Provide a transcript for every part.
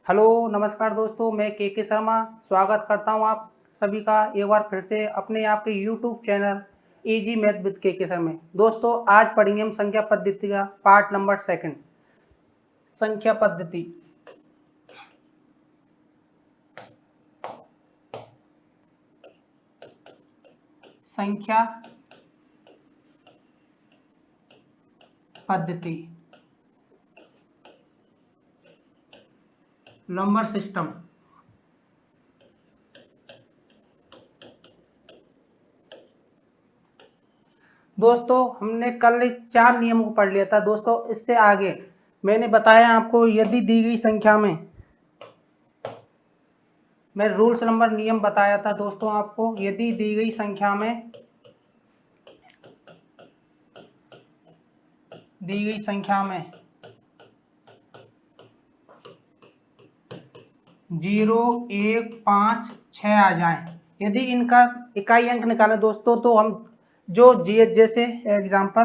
Hello नमस्कार दोस्तों, मैं के शर्मा स्वागत करता हूं आप सभी का एक बार फिर से अपने आपके YouTube channel easy math with के सर में। दोस्तों आज पढ़ेंगे हम संख्या पद्धति का पार्ट नंबर 2। संख्या पद्धति। संख्या पद्धति नंबर सिस्टम। दोस्तों हमने कल 4 नियमों को पढ़ लिया था। दोस्तों इससे आगे मैंने बताया आपको, यदि दी गई संख्या में, मैं रूल्स नंबर नियम बताया था दोस्तों आपको, यदि दी गई संख्या में 0, 1, 5, 6 आ जाए, यदि इनका इकाई अंक निकालें दोस्तों, तो हम जो जैसे एग्जांपल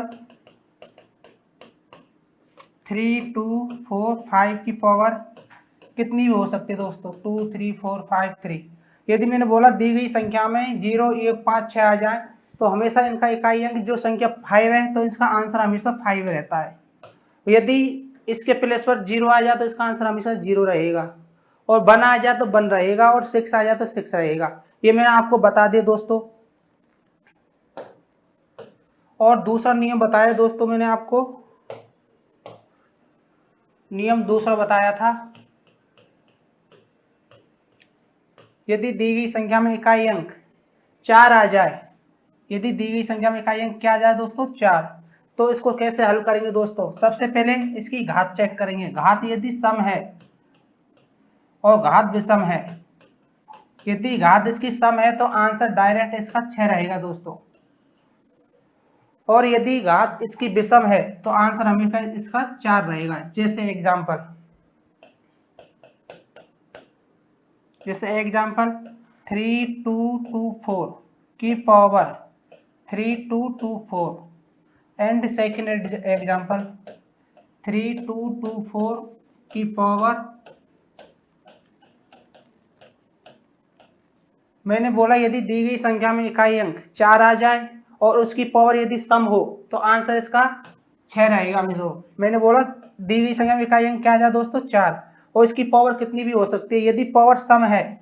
3, 2, 4, 5 की पावर कितनी भी हो सकती है दोस्तों, 2, 3, 4, 5, 3। यदि मैंने बोला दी गई संख्या में 0, 1, 5, 6 आ जाए, तो हमेशा इनका इकाई अंक जो संख्या 5 है, तो इसका आंसर हमेशा 5 रहता है। यदि इसके प्लेस पर 0 आ जाए तो इसका आंसर हमेशा 0 रहेगा, और 1 आ जाए तो 1 रहेगा, और 6 आ जाए तो 6 रहेगा। ये मैंने आपको बता दिया दोस्तों। और दूसरा नियम बताया दोस्तों मैंने आपको, नियम दूसरा बताया था, यदि दी गई संख्या में इकाई अंक 4 आ जाए, यदि दी गई संख्या में इकाई अंक क्या आ जाए दोस्तों, 4, तो इसको कैसे हल करेंगे दोस्तों। सबसे पहले इसकी घात चेक करेंगे। घात यदि सम है और घात विषम है, यदि घात इसकी सम है तो आंसर डायरेक्ट इसका 6 रहेगा दोस्तों, और यदि घात इसकी विषम है तो आंसर हमेशा इसका 4 रहेगा। जैसे एग्जांपल 3224 की पावर 3224, एंड सेकेंड एग्जांपल 3224 की पावर, मैंने बोला यदि दी गई संख्या में इकाई अंक 4 आ जाए और उसकी पावर यदि सम हो तो आंसर इसका 6 रहेगा। मैंने बोला दी गई संख्या में इकाई अंक क्या आ जाए दोस्तों, 4, और इसकी पावर कितनी भी हो सकती है। यदि पावर सम है,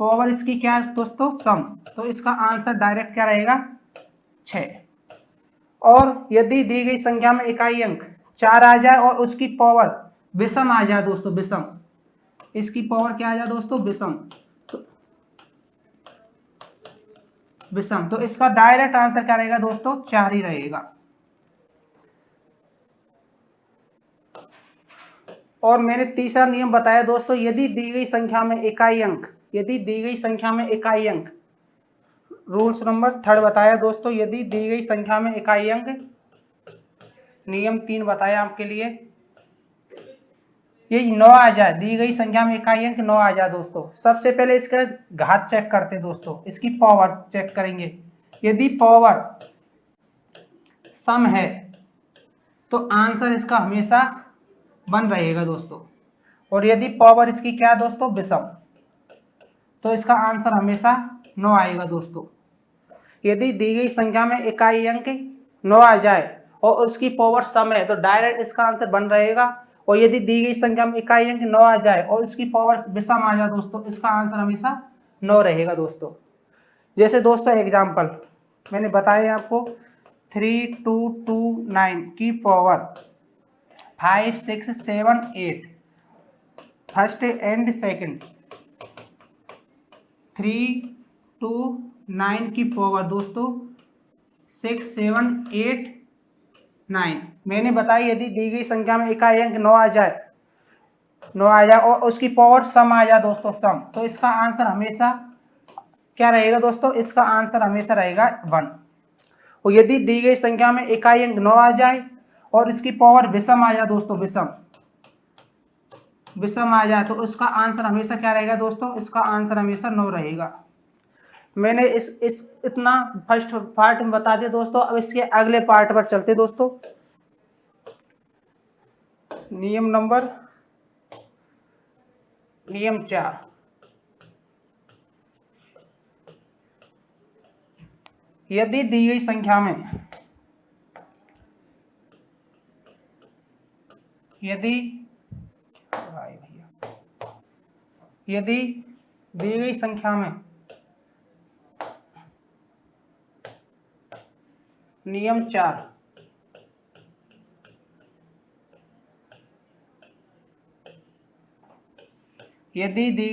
पावर इसकी क्या है दोस्तों, सम, तो इसका आंसर डायरेक्ट क्या रहेगा, 6। और यदि दी गई संख्या में इकाई अंक 4 आ जाए और उसकी पावर विषम आ जाए दोस्तों, विषम, इसकी पावर क्या आ जाए दोस्तों, विषम, विषम, तो इसका डायरेक्ट आंसर क्या रहेगा दोस्तों, 4 ही रहेगा। और मैंने तीसरा नियम बताया दोस्तों, यदि दी गई संख्या में इकाई अंक, यदि दी गई संख्या में इकाई अंक, रूल्स नंबर 3 बताया दोस्तों, यदि दी गई संख्या में इकाई अंक, नियम 3 बताया आपके लिए, ये 9 आ जाए, दी गई संख्या में इकाई अंक 9 आ जाए दोस्तों, सबसे पहले इसका घात चेक करते दोस्तों, इसकी पावर चेक करेंगे। यदि पावर सम है तो आंसर इसका हमेशा 1 रहेगा दोस्तों, और यदि पावर इसकी क्या है दोस्तों, विषम, तो इसका आंसर हमेशा 9 आएगा दोस्तों। यदि दी गई संख्या में इकाई अंक 9 आ जाए और उसकी पावर सम है तो डायरेक्ट इसका आंसर 1 रहेगा, और यदि दी गई संख्या में इकाई अंक 9 आ जाए और उसकी पावर विषम आ जाए दोस्तों, इसका आंसर हमेशा 9 रहेगा दोस्तों। जैसे दोस्तों एग्जांपल मैंने बताया आपको, 3229 की पावर 5, 6, 7, 8, फर्स्ट एंड सेकंड, 329 की पावर दोस्तों 6, 7, 8, 9। मैंने बताया यदि दी गई संख्या में इकाई अंक 9 आ जाए, 9 आ जाए और उसकी पावर सम आ जाए दोस्तों, सम, तो इसका आंसर हमेशा क्या रहेगा दोस्तों, इसका आंसर हमेशा रहेगा 1। और यदि दी गई संख्या में इकाई अंक 9 आ जाए और इसकी पावर विषम आ जाए दोस्तों, विषम, विषम आ जाए तो उसका आंसर हमेशा क्या रहेगा दोस्तों, इसका आंसर हमेशा 9 रहेगा। मैंने इस इतना फर्स्ट पार्ट में बता दिया दोस्तों। अब इसके अगले पार्ट पर चलते दोस्तों। नियम नंबर नियम 4, यदि दी गई संख्या में यदि दी गई संख्या में नियम 4 यदि दी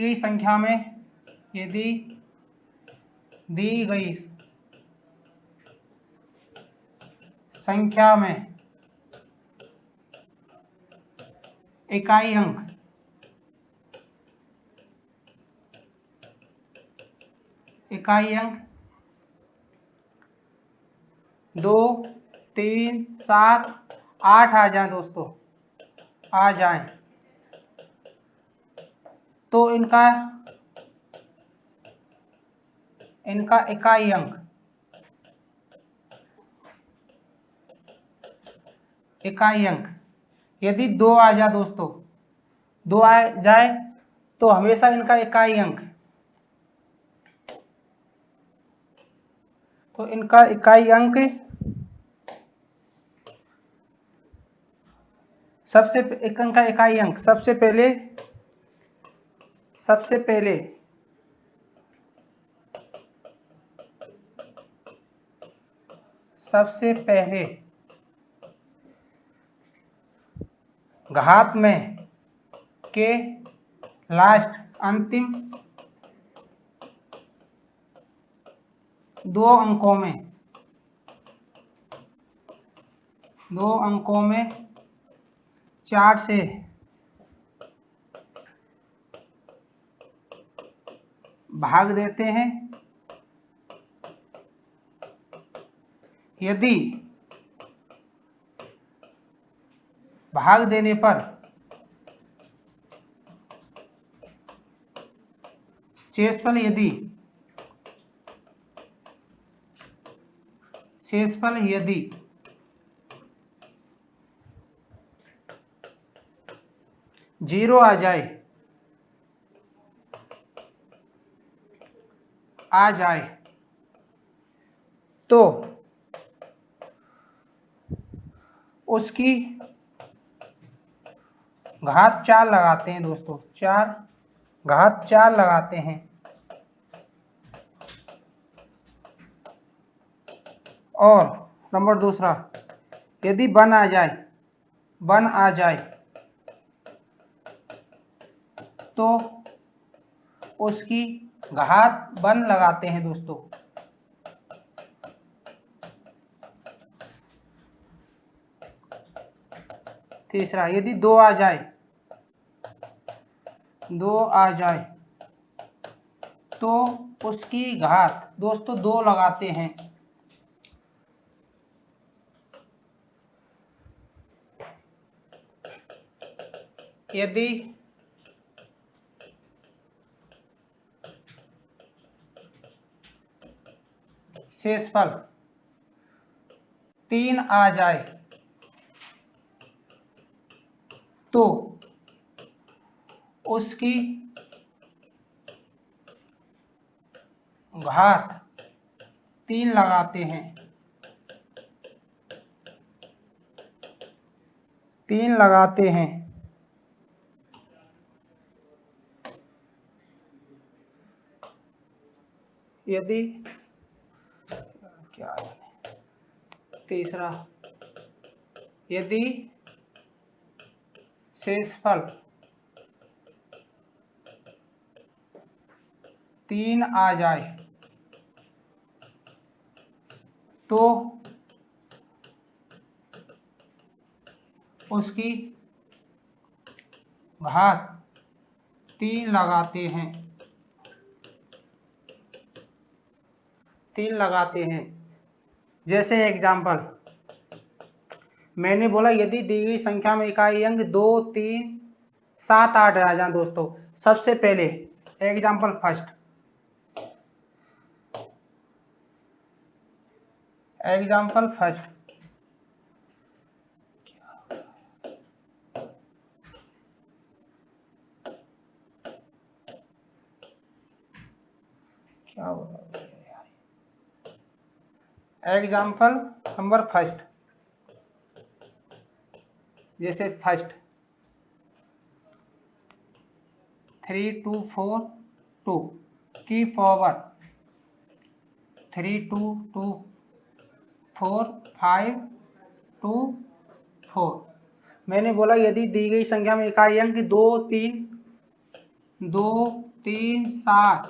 गई संख्या में इकाई अंक 2, 3, 7, 8 आ जाए दोस्तों, आ जाए, तो इनका इकाई अंक यदि 2 आ जाए दोस्तों, 2 आ जाए तो हमेशा इनका इकाई अंक सबसे पहले घात में के लास्ट अंतिम 2 अंकों में 4 से भाग देते हैं। यदि भाग देने पर शेषफल यदि 0 आ जाए तो उसकी घात 4 लगाते हैं दोस्तों, घात 4 लगाते हैं। और नंबर दूसरा, यदि 1 आ जाए तो उसकी घात 1 लगाते हैं दोस्तों। तीसरा, यदि 2 आ जाए तो उसकी घात दोस्तों 2 लगाते हैं। यदि शेषफल 3 आ जाए तो उसकी घात 3 लगाते हैं। यदि तीसरा, यदि शेषफल 3 आ जाए तो उसकी घात 3 लगाते हैं। जैसे एग्जाम्पल मैंने बोला, यदि दी गई संख्या में इकाई अंक 2, 3, 7, 8 आ जाए दोस्तों। सबसे पहले एग्जाम्पल फर्स्ट, क्या हो रहा है यार। एग्जाम्पल नंबर फर्स्ट, जैसे फर्स्ट 3242 की पावर 3224 मैंने बोला यदि दी गई संख्या में इकाई अंक 2 3 7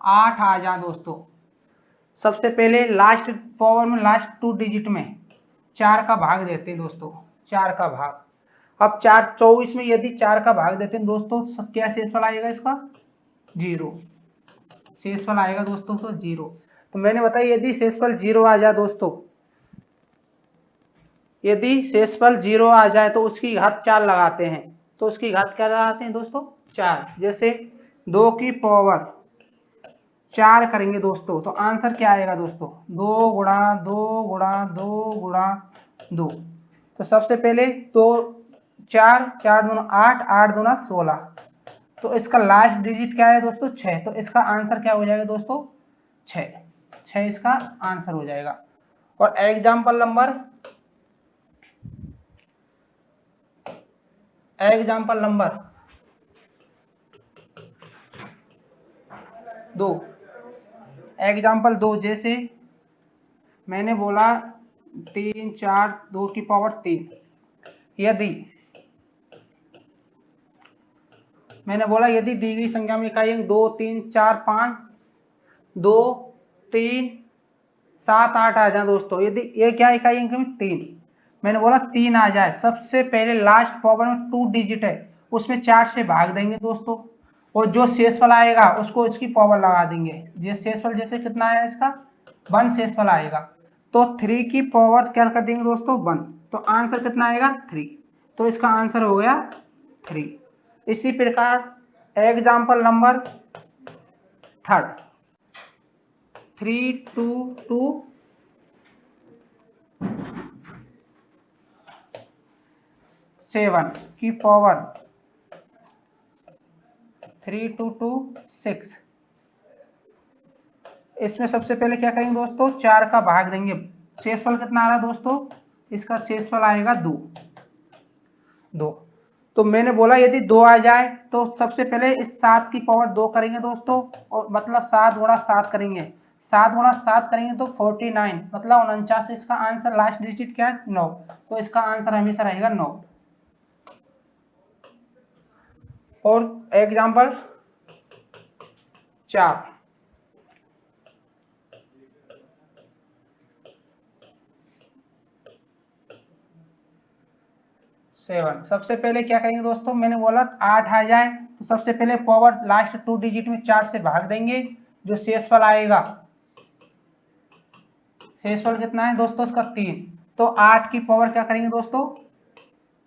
8 आ जाए दोस्तों, सबसे पहले लास्ट पावर में लास्ट 2 डिजिट में 4 का भाग देते हैं दोस्तों, 4 का भाग। अब 24 में यदि 4 का भाग देते हैं दोस्तों, क्या शेषफल आएगा इसका? 0 शेषफल आएगा दोस्तों, तो 0। तो मैंने बताया यदि शेषफल 0 आ जाए दोस्तों, यदि शेषफल 0 आ जाए तो उसकी घात 4 लगाते हैं। तो उसकी घात क्या लगाते हैं दोस्तों? 4। जैसे 2 की पावर 4 करेंगे दोस्तों, तो आंसर क्या आएगा दोस्तों? 2 गुणा 2 गुणा 2 गुणा 2। तो सबसे पहले तो 4 4 दूना 8 8 दूना 16। तो इसका लास्ट डिजिट क्या है दोस्तों? 6। तो इसका आंसर क्या हो जाएगा दोस्तों? 6। 6 इसका आंसर हो जाएगा। और एग्जाम्पल नंबर 2, एग्जाम्पल 2, जैसे मैंने बोला 3 4 2 की पावर 3, यदि मैंने बोला यदि दी गई संख्या में इकाई अंक 2 3 4 5 2 3 7 8 आ जाए दोस्तों, यदि ये क्या इकाई अंक में 3, मैंने बोला 3 आ जाए, सबसे पहले लास्ट पावर में 2 डिजिट है उसमें 4 से भाग देंगे दोस्तों, और जो शेषफल आएगा उसको इसकी पावर लगा देंगे। ये शेषफल जैसे कितना आया इसका? 1 शेषफल आएगा। तो 3 की पावर क्या कर देंगे दोस्तों? 1। तो आंसर कितना आएगा? 3। तो इसका आंसर हो गया 3। इसी प्रकार एग्जाम्पल नंबर 3 3 2 2 7 की पावर 3 2 2 6। इसमें सबसे पहले क्या करेंगे दोस्तों? 4 का भाग देंगे। शेषफल कितना आ रहा है दोस्तों? इसका शेषफल आएगा 2। तो मैंने बोला यदि 2 आ जाए तो सबसे पहले इस 7 की पावर 2 करेंगे दोस्तों, और मतलब 7 गुणा 7 करेंगे। 7 गुणा 7 करेंगे तो 49, मतलब 49। इसका आंसर लास्ट डिजिट क्या है? 9। तो इसका आंसर हमेशा रहेगा 9। और एग्जाम्पल 4 7। सबसे पहले क्या करेंगे दोस्तों? मैंने बोला 8 आ जाए तो सबसे पहले पावर लास्ट 2 डिजिट में 4 से भाग देंगे, जो शेषफल आएगा, शेषफल कितना है दोस्तों? इसका 3। तो 8 की पावर क्या करेंगे दोस्तों?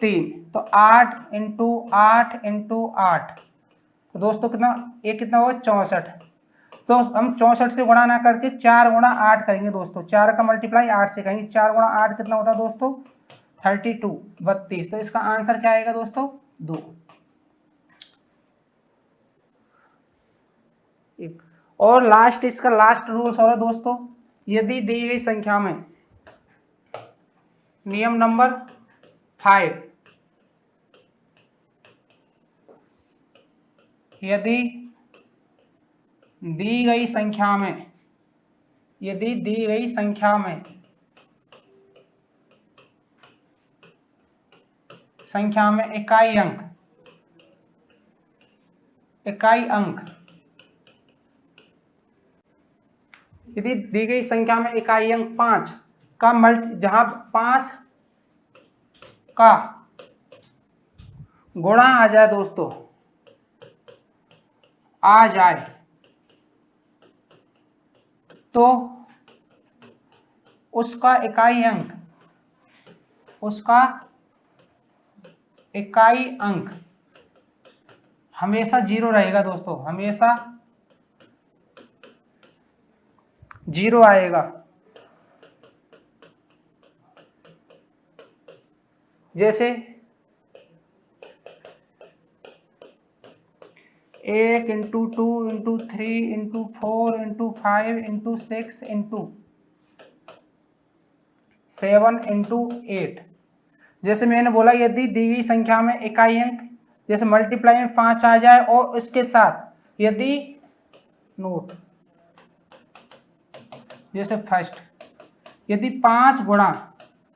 3। तो 8 इंटू 8 इंटू 8, तो दोस्तों कितना, ये कितना होगा? 64। तो हम 64 से गुणा ना करके 4 गुणा 8 करेंगे दोस्तों, 4 का मल्टीप्लाई 8 से करेंगे। 4 गुणा 8 कितना होता है दोस्तों? 32 32। तो इसका आंसर क्या आएगा दोस्तों? 2। और लास्ट, इसका लास्ट रूल्स और दोस्तों, यदि दी गई संख्या में नियम नंबर 5, यदि दी गई संख्या में, यदि दी गई संख्या में इकाई अंक यदि दी गई संख्या में इकाई अंक 5 का जहां 5 का गुणा आ जाए दोस्तों, आ जाए, तो उसका इकाई अंक हमेशा 0 रहेगा दोस्तों, हमेशा 0 आएगा। जैसे 1 into 2 into 3 into 4 into 5 into 6 into 7 into 8। जैसे मैंने बोला यदि दी गई संख्या में इकाई अंक जैसे मल्टीप्लाई में 5 आ जाए और उसके साथ यदि नोट जैसे फर्स्ट यदि 5 गुणा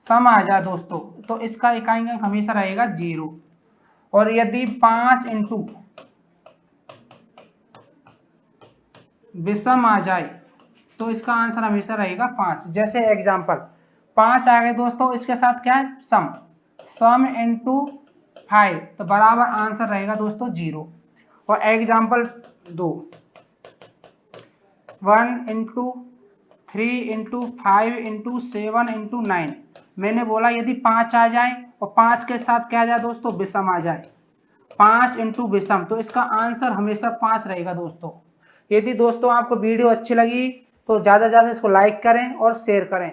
सम आ जाए दोस्तों तो इसका इकाई अंक हमेशा रहेगा 0। और यदि 5 इंटू विषम आ जाए तो इसका आंसर हमेशा रहेगा 5। जैसे एग्जांपल 5 आ गए दोस्तों, इसके साथ क्या है सम इंटू 5 तो बराबर आंसर रहेगा दोस्तों 0। और example 2 1 into 3 into 5 into 7 into 9। मैंने बोला यदि 5 आ जाए और 5 के साथ क्या आ जाए दोस्तों विषम आ जाए 5 इंटू विषम तो इसका आंसर हमेशा 5 रहेगा दोस्तों। यदि दोस्तों आपको वीडियो अच्छी लगी तो ज़्यादा से ज़्यादा इसको लाइक करें और शेयर करें।